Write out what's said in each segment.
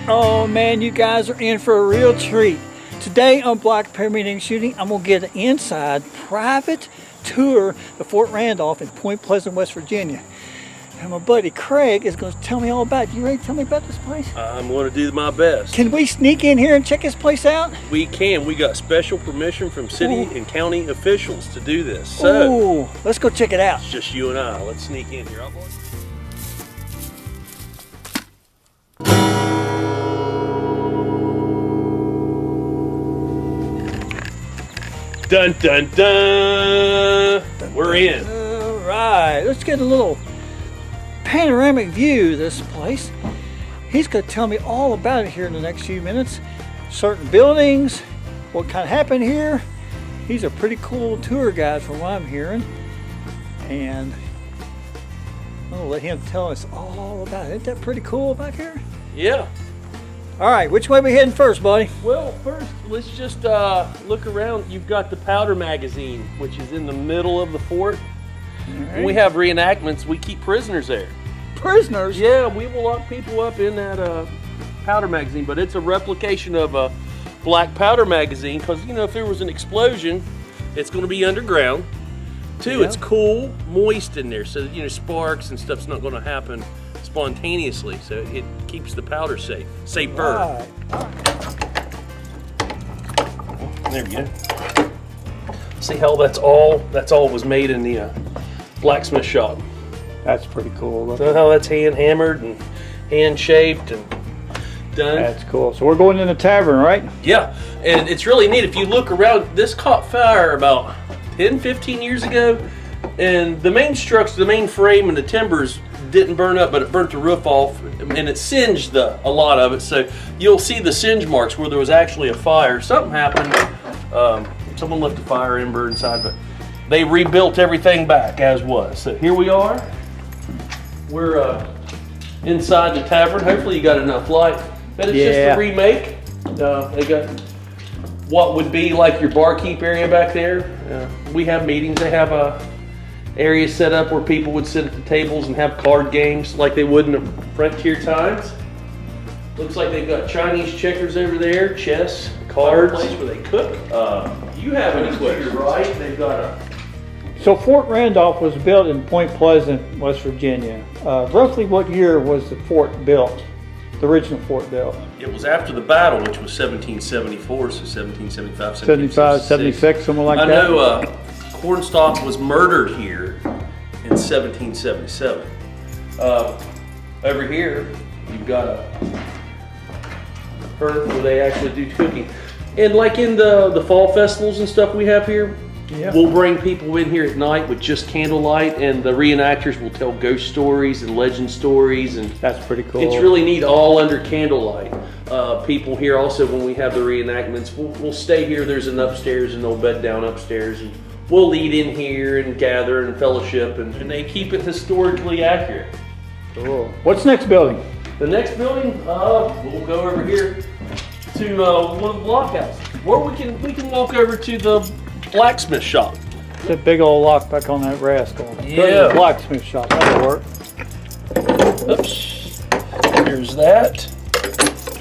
Oh man, you guys are in for a real treat. Today on Black Pair Meeting Shooting, I'm going to get an inside private tour of Fort Randolph in Point Pleasant, West Virginia. And my buddy Craig is going to tell me all about it. You ready to tell me about this place? I'm going to do my best. Can we sneak in here and check this place out? We can. We got special permission from city and county officials to do this. So, let's go check it out. It's just you and I. Let's sneak in here. Dun, dun, dun. We're in. All right, let's get a little panoramic view of this place. He's going to tell me all about it here in the next few minutes. Certain buildings, what kind of happened here. He's a pretty cool tour guide from what I'm hearing. And I'm going to let him tell us all about it. Isn't that pretty cool back here? Yeah. All right, which way we heading first, buddy? Well, first, let's just look around. You've got the powder magazine, which is in the middle of the fort. When we have reenactments, we keep prisoners there. Prisoners? Yeah, we will lock people up in that powder magazine, but it's a replication of a black powder magazine because, you know, if there was an explosion, it's going to be underground. Two, it's cool, moist in there, so, you know, sparks and stuff's not going to happen spontaneously, so it keeps the powder safer. Right. There we go. See how that's all was made in the Blacksmith Shop. That's pretty cool. So how that's hand hammered and hand shaped and done. That's cool. So we're going in the tavern, right? Yeah, and it's really neat. If you look around, this caught fire about 10-15 years ago, and the main structure, the main frame and the timbers didn't burn up, but it burnt the roof off and it singed a lot of it. So you'll see the singe marks where there was actually a fire. Something happened. Someone left a fire ember inside, but they rebuilt everything back as was. So here we are. We're inside the tavern. Hopefully you got enough light. But it's just a remake. They got what would be like your barkeep area back there. We have meetings. They have a area set up where people would sit at the tables and have card games like they would in the frontier times. Looks like they've got Chinese checkers over there, chess, cards. Place where they cook. You have any questions? Right? They've got a. So Fort Randolph was built in Point Pleasant, West Virginia. Roughly what year was the fort built? The original fort built? It was after the battle, which was 1774, so 1775, 75, 76, something like that. I know Cornstalk was murdered here in 1777. Over here, you've got a hearth where they actually do cooking. And like in the fall festivals and stuff we have here, we'll bring people in here at night with just candlelight, and the reenactors will tell ghost stories and legend stories, and that's pretty cool. It's really neat, all under candlelight. People here also, when we have the reenactments, we'll stay here. There's an upstairs, and they'll bed down upstairs, and we'll eat in here and gather and fellowship, and they keep it historically accurate. Cool. What's the next building? The next building, we'll go over here to one of the blockhouses, or we can walk over to the Blacksmith Shop. That big old lock back on that rascal. Yeah. The Blacksmith Shop, that'll work. Oops. There's that.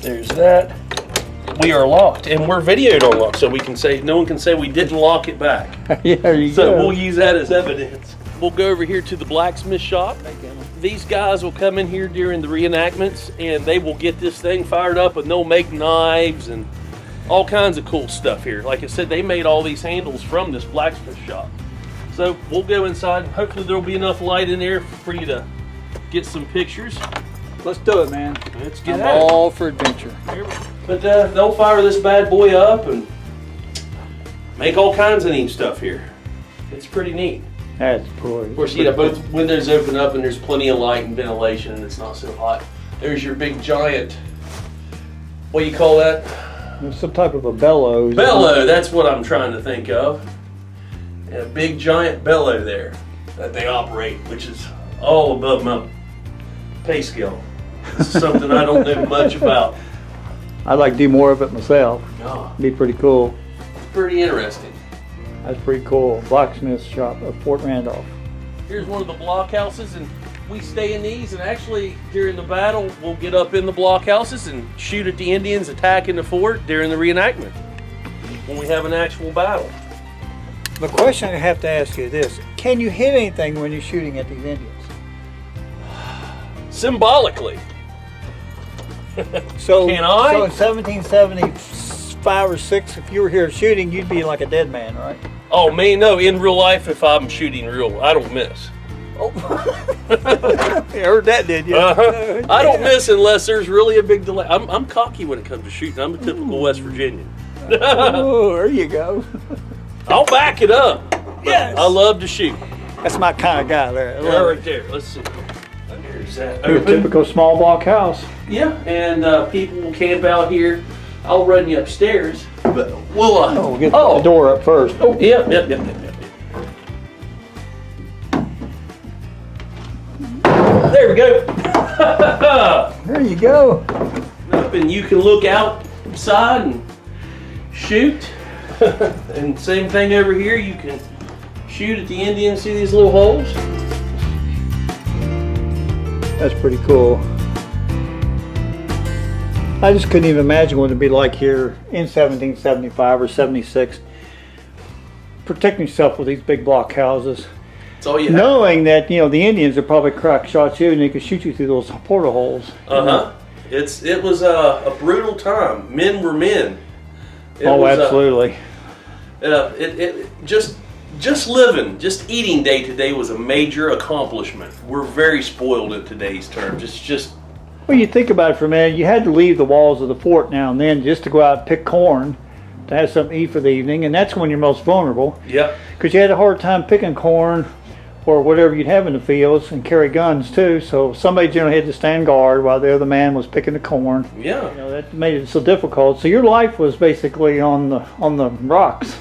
There's that. We are locked, and we're videoed on lock, so we can say, no one can say we didn't lock it back. Yeah, there you go. So we'll use that as evidence. We'll go over here to the Blacksmith Shop. These guys will come in here during the reenactments, and they will get this thing fired up, and they'll make knives and all kinds of cool stuff here. Like I said, they made all these handles from this Blacksmith Shop. So we'll go inside. Hopefully there'll be enough light in there for you to get some pictures. Let's do it, man. Let's get I'm all for adventure. But they'll fire this bad boy up and make all kinds of neat stuff here. It's pretty neat. That's cool. Of course, you know, both windows open up and there's plenty of light and ventilation, and it's not so hot. There's your big giant, what do you call that? There's some type of a bellows. Bellow, that's what I'm trying to think of. And a big giant bellow there that they operate, which is all above my pay scale. This is something I don't know much about. I'd like to do more of it myself. Oh, It'd be pretty cool. pretty interesting. That's pretty cool. Blacksmith Shop of Fort Randolph. Here's one of the blockhouses, and we stay in these, and actually during the battle, we'll get up in the blockhouses and shoot at the Indians attacking the fort during the reenactment when we have an actual battle. The question I have to ask you is this: can you hit anything when you're shooting at these Indians? Symbolically. So, Can I? So in 1775 or 6, if you were here shooting, you'd be like a dead man, right? Oh man, no, in real life, if I'm shooting real, I don't miss. Oh, you heard that, did you? Uh-huh. I don't miss unless there's really a big delay. I'm cocky when it comes to shooting. I'm a typical West Virginian. Oh, there you go. I'll back it up. Yes. I love to shoot. That's my kind of guy there. Right there. Let's see. There's that. Your Open. typical small block house. Yeah, and people will camp out here. I'll run you upstairs, but we'll. We'll get the door up first. Oh, Yep. There we go. there you go. Up, and you can look outside and shoot. And same thing over here. You can shoot at the Indians. See these little holes? That's pretty cool. I just couldn't even imagine what it'd be like here in 1775 or 76, protecting yourself with these big block houses. That's all you have. Knowing that, you know, the Indians would probably crack shot you and they could shoot you through those portal holes. It was a brutal time. Men were men. Absolutely. Just living, just eating day to day was a major accomplishment. We're very spoiled in today's terms. It's just. Well, you think about it for a minute, you had to leave the walls of the fort now and then just to go out and pick corn to have something to eat for the evening, and that's when you're most vulnerable. Yep. Because you had a hard time picking corn or whatever you'd have in the fields, and carry guns too, so somebody generally had to stand guard while the other man was picking the corn. Yeah. You know, that made it so difficult. So your life was basically on the rocks.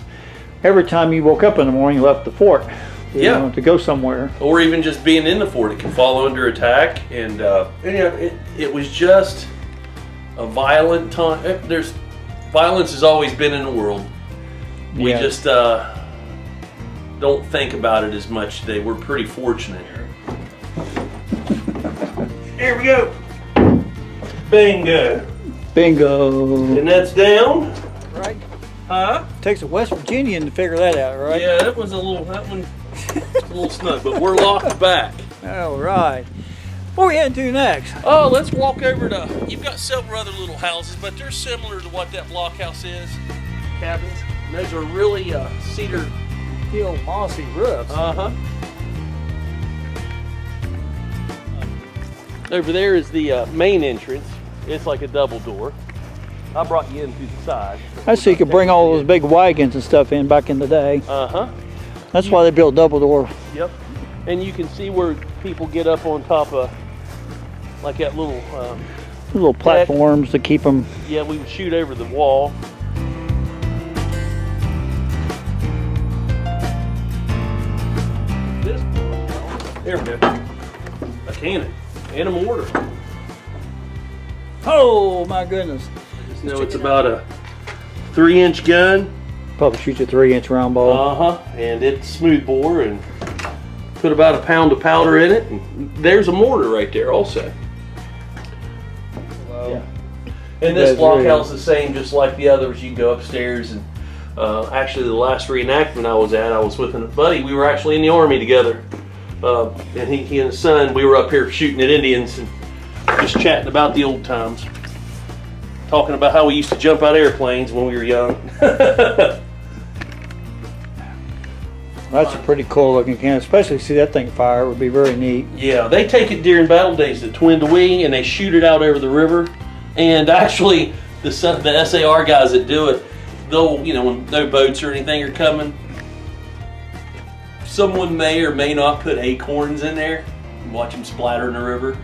Every time you woke up in the morning, you left the fort. You know, to go somewhere. Or even just being in the fort, it can fall under attack, and you know, it was just a violent time. Violence has always been in the world. We just don't think about it as much today. We're pretty fortunate. Here we go. Bingo. Bingo. And that's down. Right. Huh? Takes a West Virginian to figure that out, right? Yeah, that one. A little snug, but we're locked back. All right. What are we heading to next? Oh, let's walk over to. You've got several other little houses, but they're similar to what that blockhouse is. Cabins. And those are really cedar. The old mossy roofs. Over there is the main entrance. It's like a double door. I brought you in through the side. I see you could bring all those big wagons and stuff in back in the day. That's why they built double door. Yep. And you can see where people get up on top of, like that little platforms to keep them. Yeah, we would shoot over the wall. There we go. A cannon and a mortar. Oh my goodness. I just know it's about a 3-inch gun. Probably shoot a 3-inch round ball. And it's smooth bore, and put about a pound of powder in it. And there's a mortar right there also. Wow. Yeah. And this blockhouse is the same, just like the others. You can go upstairs, and actually the last reenactment I was at, I was with a buddy. We were actually in the Army together. And he and his son, we were up here shooting at Indians and just chatting about the old times. Talking about how we used to jump out of airplanes when we were young. That's a pretty cool looking cannon, especially see that thing fire. It would be very neat. Yeah, they take it during battle days to twin to wing, and they shoot it out over the river. And actually, the SAR guys that do it, they'll, you know, when no boats or anything are coming, someone may or may not put acorns in there. Watch them splatter in the river.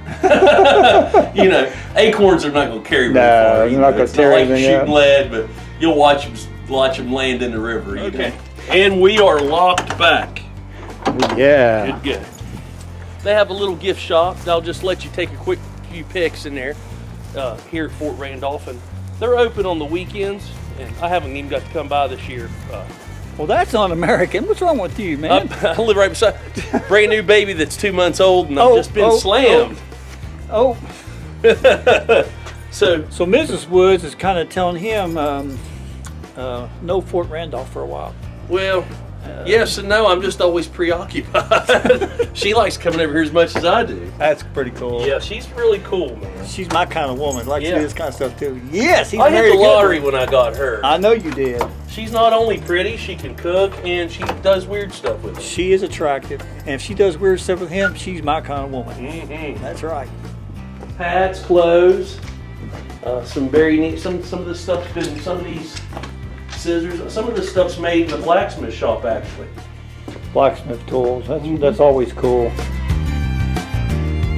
You know, acorns are not going to carry very far. They're not going to tear anything shooting up. lead, but you'll watch them land in the river. You know? And we are locked back. Yeah. Good. They have a little gift shop. They'll just let you take a quick few pics in there here at Fort Randolph, and they're open on the weekends. And I haven't even got to come by this year Well, that's un-American. What's wrong with you, man? I live right beside brand new baby that's 2 months old, and I've just been slammed. Oh. So Mrs. Woods is kind of telling him no Fort Randolph for a while. Well, yes and no. I'm just always preoccupied. She likes coming over here as much as I do. That's pretty cool. Yeah, she's really cool, man. She's my kind of woman. Like to do this kind of stuff too. Yes, he's I very hit the good. lottery when I got her. I know you did. She's not only pretty, she can cook, and she does weird stuff with it. She is attractive, and if she does weird stuff with him, she's my kind of woman. Mm-hmm. That's right. Hats, clothes, some very neat. Some of this stuff's been. Some of these scissors. Some of this stuff's made in the blacksmith shop, actually. Blacksmith tools. That's always cool.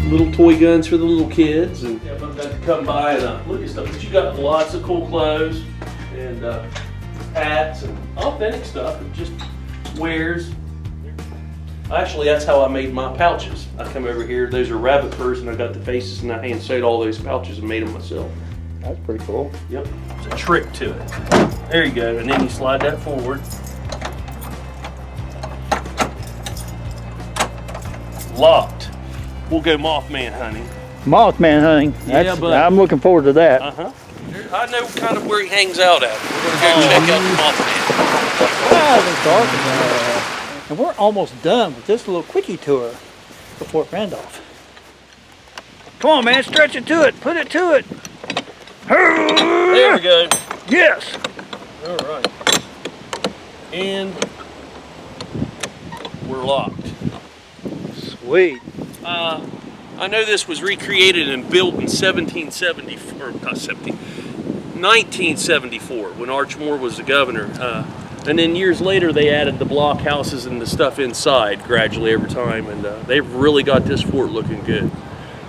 Little toy guns for the little kids, and I've got to come by and look at stuff. But you got lots of cool clothes and hats and authentic stuff, and just wares. Actually, that's how I made my pouches. I come over here. Those are rabbit furs, and I got the faces, and I hand sewed all those pouches and made them myself. That's pretty cool. Yep, there's a trick to it. There you go, and then you slide that forward. Locked. We'll go Mothman hunting. Mothman hunting. Yeah, but I'm looking forward to that. I know kind of where he hangs out at. We're gonna go check out the Mothman. It's dark in there. And we're almost done with this little quickie tour of Fort Randolph. Come on, man, stretch it to it. Put it to it. There we go. Yes. All right. And we're locked. Sweet. I know this was recreated and built in 1974 when Arch Moore was the governor. And then years later they added the block houses and the stuff inside gradually over time, and they've really got this fort looking good.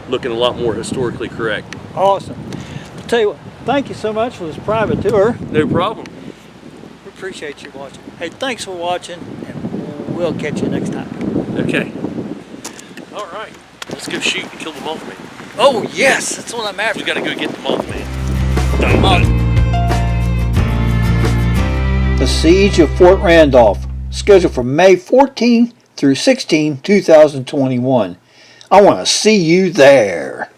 Looking a lot more historically correct. Awesome. I'll tell you what, thank you so much for this private tour. No problem. We appreciate you watching. Hey, thanks for watching, and we'll catch you next time. Okay. All right. Let's go shoot and kill the Mothman. Oh, yes, that's what I'm after. We gotta go get the Mothman. The Siege of Fort Randolph, scheduled for May 14 through 16, 2021. I want to see you there.